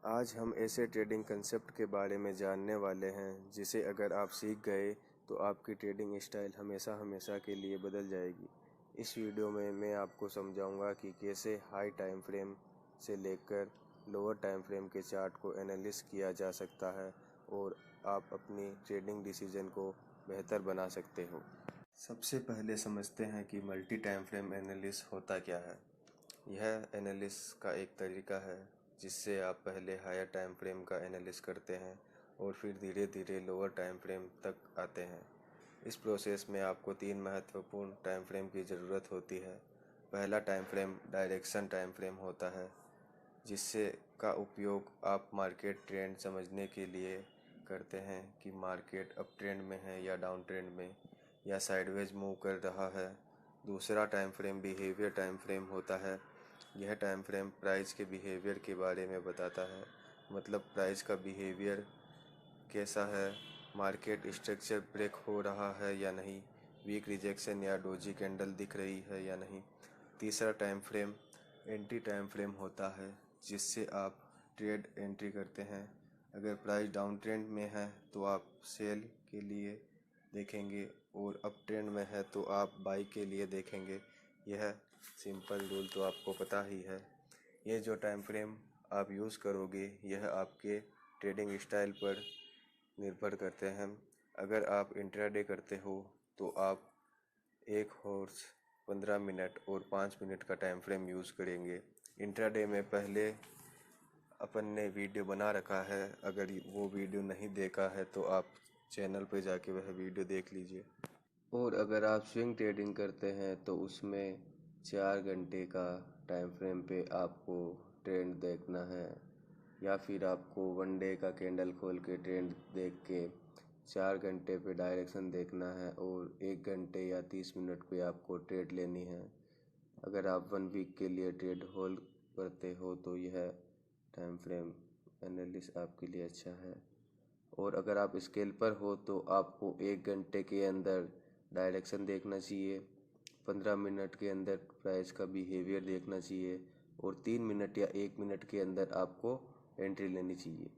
आज हम ऐसे ट्रेडिंग कंसेप्ट के बारे में जानने वाले हैं जिसे अगर आप सीख गए तो आपकी ट्रेडिंग स्टाइल हमेशा हमेशा के लिए बदल जाएगी। इस वीडियो में मैं आपको समझाऊंगा कि कैसे हाई टाइम फ्रेम से लेकर लोअर टाइम फ्रेम के चार्ट को एनालिसिस किया जा सकता है और आप अपनी ट्रेडिंग डिसीजन को बेहतर बना सकते हो। सबसे पहले समझते हैं कि मल्टी टाइम फ्रेम एनालिसिस होता क्या है। यह एनालिसिस का एक तरीका है जिससे आप पहले हायर टाइम फ्रेम का एनालिसिस करते हैं और फिर धीरे धीरे लोअर टाइम फ्रेम तक आते हैं। इस प्रोसेस में आपको 3 महत्वपूर्ण टाइम फ्रेम की ज़रूरत होती है। पहला time frame direction time frame होता है, जिससे का उपयोग आप मार्केट ट्रेंड समझने के लिए करते हैं कि मार्केट अप ट्रेंड में है या डाउन ट्रेंड में या साइडवेज मूव कर रहा है। दूसरा time frame behaviour time frame होता है। यह टाइम फ्रेम प्राइस के बिहेवियर के बारे में बताता है, मतलब प्राइस का बिहेवियर कैसा है, मार्केट स्ट्रक्चर ब्रेक हो रहा है या नहीं, वीक रिजेक्शन या डोजी कैंडल दिख रही है या नहीं। तीसरा time frame entry time frame होता है, जिससे आप ट्रेड एंट्री करते हैं। अगर प्राइस डाउन ट्रेंड में है तो आप सेल के लिए देखेंगे और अप ट्रेंड में है तो आप बाई के लिए देखेंगे। यह सिंपल रूल तो आपको पता ही है। ये जो टाइम फ्रेम आप यूज़ करोगे यह आपके ट्रेडिंग स्टाइल पर निर्भर करते हैं। अगर आप इंट्राडे करते हो तो आप 1 हॉर्स 15 मिनट और 5 मिनट का टाइम फ्रेम यूज़ करेंगे। इंट्राडे में पहले अपन ने वीडियो बना रखा है, अगर वो वीडियो नहीं देखा है तो आप चैनल पर जाके वह वीडियो देख लीजिए। और अगर आप स्विंग ट्रेडिंग करते हैं तो उसमें 4 घंटे का टाइम फ्रेम पे आपको ट्रेंड देखना है, या फिर आपको वन डे का कैंडल खोल के ट्रेंड देख के 4 घंटे पे डायरेक्शन देखना है और 1 घंटे या 30 मिनट पे आपको ट्रेड लेनी है। अगर आप 1 वीक के लिए ट्रेड होल्ड करते हो तो यह टाइम फ्रेम एनालिसिस आपके लिए अच्छा है। और अगर आप स्केल्पर हो तो आपको 1 घंटे के अंदर डायरेक्शन देखना चाहिए, 15 मिनट के अंदर प्राइस का बिहेवियर देखना चाहिए और 3 मिनट या 1 मिनट के अंदर आपको एंट्री लेनी चाहिए।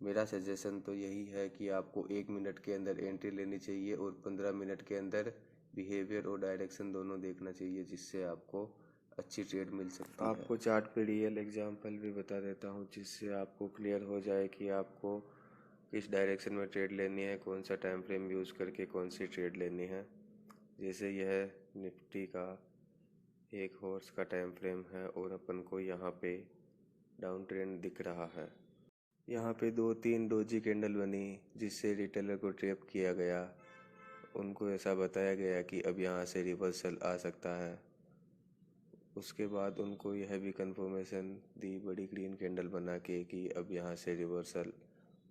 मेरा सजेशन तो यही है कि आपको 1 मिनट के अंदर एंट्री लेनी चाहिए और 15 मिनट के अंदर बिहेवियर और डायरेक्शन दोनों देखना चाहिए, जिससे आपको अच्छी ट्रेड मिल सकती है। आपको चार्ट पे रियल एग्जांपल भी बता देता हूँ जिससे आपको क्लियर हो जाए कि आपको किस डायरेक्शन में ट्रेड लेनी है, कौन सा टाइम फ्रेम यूज़ करके कौन सी ट्रेड लेनी है। जैसे यह निफ्टी का 1 हॉर्स का टाइम फ्रेम है और अपन को यहाँ पे डाउन ट्रेंड दिख रहा है। यहाँ पे 2-3 डोजी कैंडल बनी जिससे रिटेलर को ट्रैप किया गया। उनको ऐसा बताया गया कि अब यहाँ से रिवर्सल आ सकता है। उसके बाद उनको यह भी कंफर्मेशन दी बड़ी ग्रीन कैंडल बना के कि अब यहाँ से रिवर्सल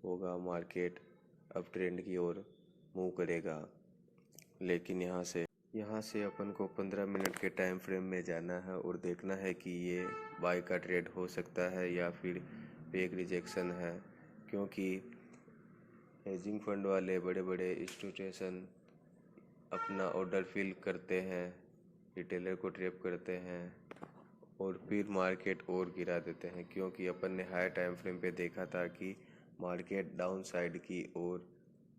होगा, मार्केट अब ट्रेंड की ओर मूव करेगा। लेकिन यहाँ से अपन को 15 मिनट के टाइम फ्रेम में जाना है और देखना है कि ये बाय का ट्रेड हो सकता है या फिर फेक रिजेक्शन है, क्योंकि हेजिंग फंड वाले बड़े बड़े इंस्टीट्यूशन अपना ऑर्डर फिल करते हैं, रिटेलर को ट्रैप करते हैं और फिर मार्केट और गिरा देते हैं। क्योंकि अपन ने हाई टाइम फ्रेम पे देखा था कि मार्केट डाउन साइड की ओर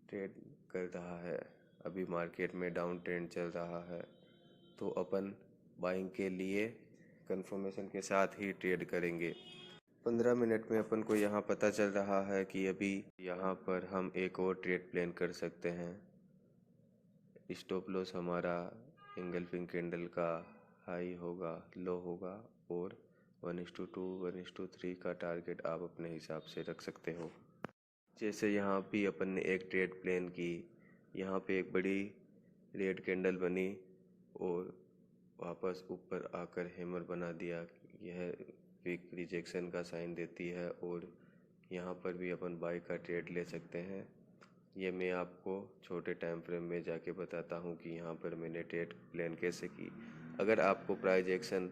ट्रेड कर रहा है, अभी मार्केट में डाउन ट्रेंड चल रहा है, तो अपन बाइंग के लिए कंफर्मेशन के साथ ही ट्रेड करेंगे। 15 मिनट में अपन को यहाँ पता चल रहा है कि अभी यहाँ पर हम एक और ट्रेड प्लान कर सकते हैं। स्टॉप लॉस हमारा एंगल्फिंग कैंडल का हाई होगा, लो होगा और 1:2 1:3 का टारगेट आप अपने हिसाब से रख सकते हो। जैसे यहाँ भी अपन ने एक ट्रेड प्लान की, यहाँ पे एक बड़ी रेड कैंडल बनी और वापस ऊपर आकर हैमर बना दिया। यह वीक रिजेक्शन का साइन देती है और यहाँ पर भी अपन बाय का ट्रेड ले सकते हैं। ये मैं आपको छोटे टाइम फ्रेम में जाके बताता हूँ कि यहाँ पर मैंने ट्रेड प्लान कैसे की। अगर आपको प्राइस एक्शन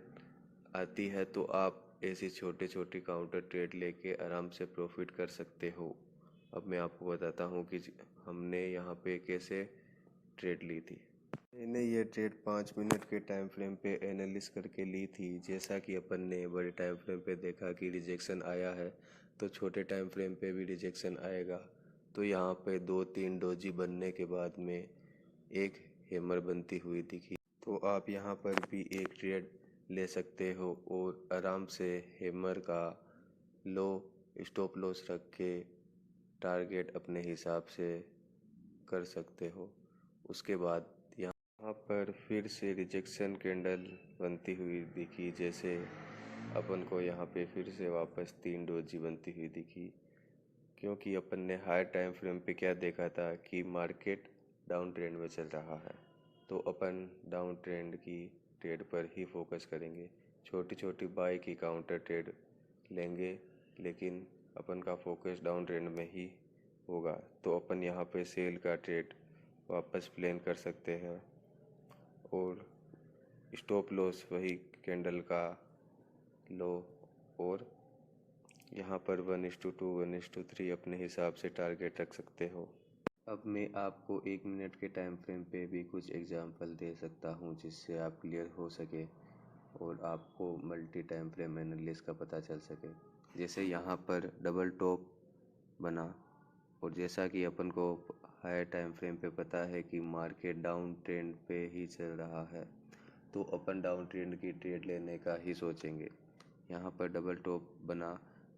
आती है तो आप ऐसी छोटे छोटे काउंटर ट्रेड लेके आराम से प्रॉफिट कर सकते हो। अब मैं आपको बताता हूँ कि हमने यहाँ पे कैसे ट्रेड ली थी। मैंने ये ट्रेड 5 मिनट के टाइम फ्रेम पे एनालिसिस करके ली थी। जैसा कि अपन ने बड़े टाइम फ्रेम पे देखा कि रिजेक्शन आया है तो छोटे टाइम फ्रेम पे भी रिजेक्शन आएगा। तो यहाँ पे 2-3 डोजी बनने के बाद में एक हैमर बनती हुई दिखी। तो आप यहाँ पर भी एक ट्रेड ले सकते हो और आराम से हैमर का लो स्टॉप लॉस रख के टारगेट अपने हिसाब से कर सकते हो। उसके बाद यहाँ पर फिर से रिजेक्शन कैंडल बनती हुई दिखी। जैसे अपन को यहाँ पे फिर से वापस 3 डोजी बनती हुई दिखी, क्योंकि अपन ने हायर टाइम फ्रेम पे क्या देखा था कि मार्केट डाउन ट्रेंड में चल रहा है। तो अपन डाउन ट्रेंड की ट्रेड पर ही फोकस करेंगे। छोटी छोटी बाय की काउंटर ट्रेड लेंगे, लेकिन अपन का फोकस डाउन ट्रेंड में ही होगा। तो अपन यहाँ पे सेल का ट्रेड वापस प्लान कर सकते हैं और स्टॉप लॉस वही कैंडल का लो और यहाँ पर 1:2 1:3 अपने हिसाब से टारगेट रख सकते हो। अब मैं आपको 1 मिनट के टाइम फ्रेम पे भी कुछ एग्जांपल दे सकता हूँ, जिससे आप क्लियर हो सके और आपको मल्टी टाइम फ्रेम एनालिसिस का पता चल सके। जैसे यहाँ पर डबल टॉप बना और जैसा कि अपन को हायर टाइम फ्रेम पे पता है कि मार्केट डाउन ट्रेंड पे ही चल रहा है, तो अपन डाउन ट्रेंड की ट्रेड लेने का ही सोचेंगे। यहाँ पर डबल टॉप बना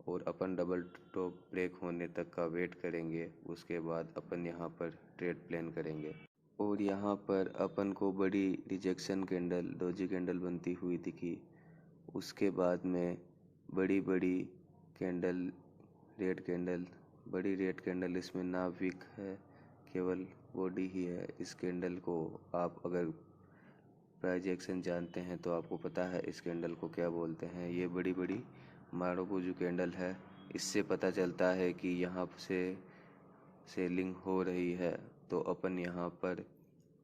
और अपन डबल टॉप ब्रेक होने तक का वेट करेंगे। उसके बाद अपन यहाँ पर ट्रेड प्लान करेंगे और यहाँ पर अपन को बड़ी रिजेक्शन कैंडल डोजी कैंडल बनती हुई दिखी। उसके बाद में बड़ी बड़ी कैंडल बड़ी रेड कैंडल, इसमें ना विक है, केवल बॉडी ही है। इस कैंडल को आप अगर प्राइस एक्शन जानते हैं तो आपको पता है इस कैंडल को क्या बोलते हैं। ये बड़ी बड़ी मारुबुजू कैंडल है। इससे पता चलता है कि यहाँ से सेलिंग हो रही है, तो अपन यहाँ पर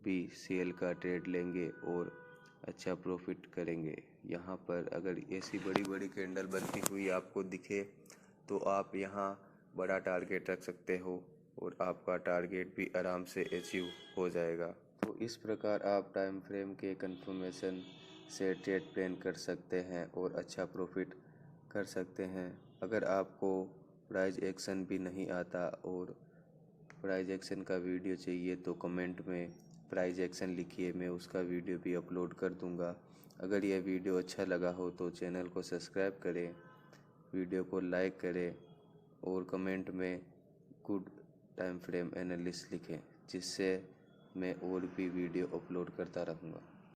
भी सेल का ट्रेड लेंगे और अच्छा प्रॉफिट करेंगे। यहाँ पर अगर ऐसी बड़ी बड़ी कैंडल बनती हुई आपको दिखे तो आप यहाँ बड़ा टारगेट रख सकते हो और आपका टारगेट भी आराम से अचीव हो जाएगा। तो इस प्रकार आप टाइम फ्रेम के कंफर्मेशन से ट्रेड प्लान कर सकते हैं और अच्छा प्रॉफिट कर सकते हैं। अगर आपको प्राइस एक्शन भी नहीं आता और प्राइस एक्शन का वीडियो चाहिए तो कमेंट में प्राइस एक्शन लिखिए, मैं उसका वीडियो भी अपलोड कर दूंगा। अगर यह वीडियो अच्छा लगा हो तो चैनल को सब्सक्राइब करें, वीडियो को लाइक करें और कमेंट में गुड टाइम फ्रेम एनालिसिस लिखें, जिससे मैं और भी वीडियो अपलोड करता रहूँगा।